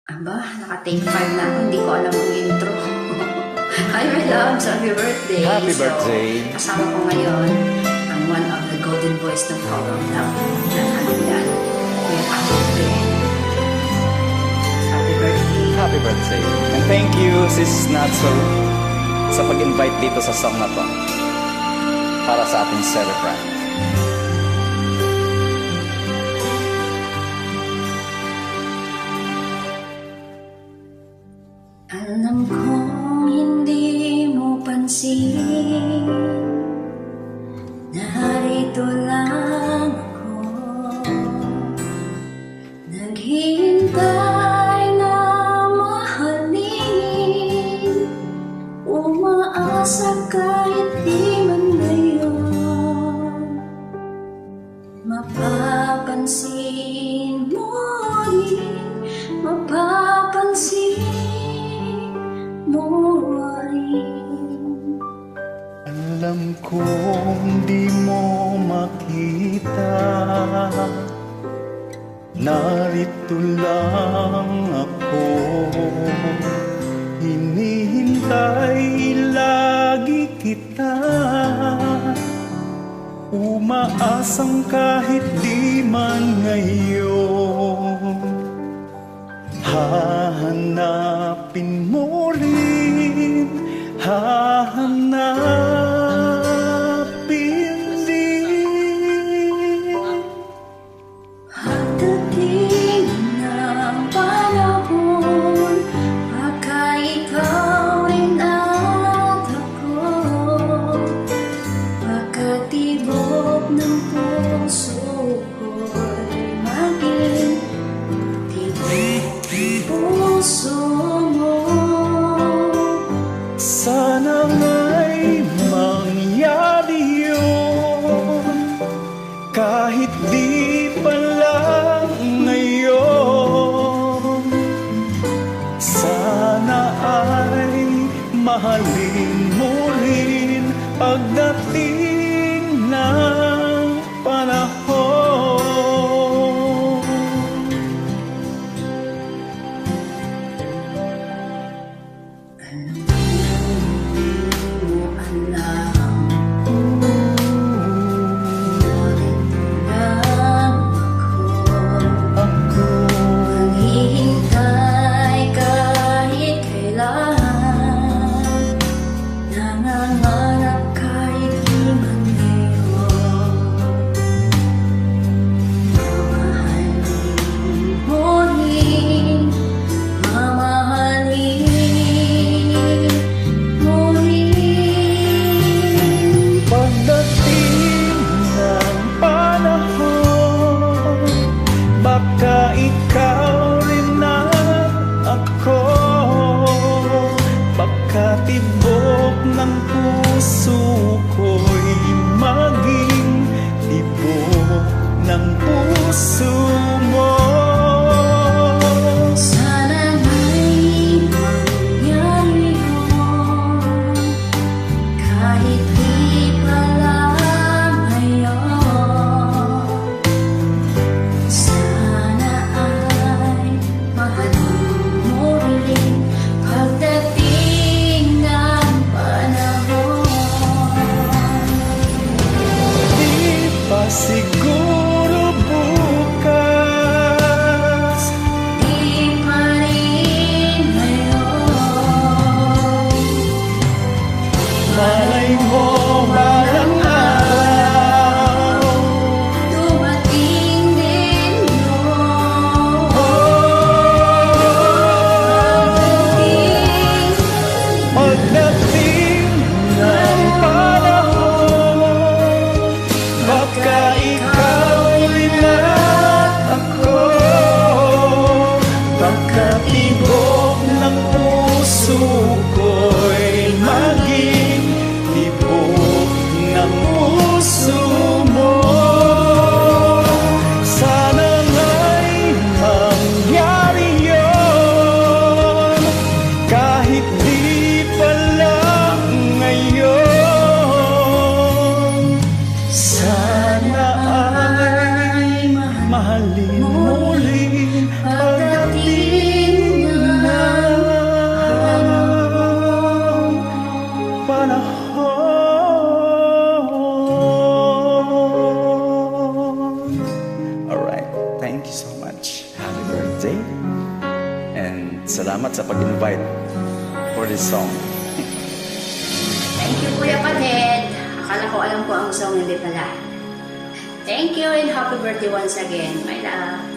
Aba, naka-take 5 na ako. Hindi ko alam ang intro. Hi, my loves. Happy birthday. Happy birthday. Kasama ko ngayon ang one of the golden boys ng Power of Love na kanilan. Kuya Ate. Happy birthday. Happy birthday. And thank you, Sis Natso, sa pag-invite dito sa song na to para sa ating celebrant. Alam kong hindi mo pansin, narito lang ako, naghihintay na mahalin, umaasa kahit di man ngayon, mapapansin mo rin, mapapansin mo rin. Alam kong di mo makita, narito lang ako, hinihintay lagi kita, umaasang kahit di man ngayon, hahanapin mo rin, hahanapin din. Pagdating ng panahon, baka ikaw rin at ako, pagkatibok ng puso ko'y maging puso mo. Sana nga'y mangyari yun, kahit di pa lang ngayon. Sana ay mahalin mo rin pagdating ng panahon. Baka ikaw rin at ako, baka tibok ng puso ko'y maging tibok ng puso mo. Sana nga'y mangyari yun, kahit di pa lang ngayon. Sana ay mahalin mo rin pagdating ng panahon. Di pa siguro bukas, Di pa rin ngayon, malay mo balang araw, dumating din yun. pagdating ng panahon, baka ikaw rin at ako, baka tibok ng puso ko'y maging tibok ng puso mo. Sana nga'y mangyari yun, kahit di pa lang ngayon. Sana ay mahalin mo rin pagdating Salamat sa pag-invite for this song. Thank you, Kuya Padhead. Akala ko alam ko ang song, hindi pala. Thank you and happy birthday once again. My love.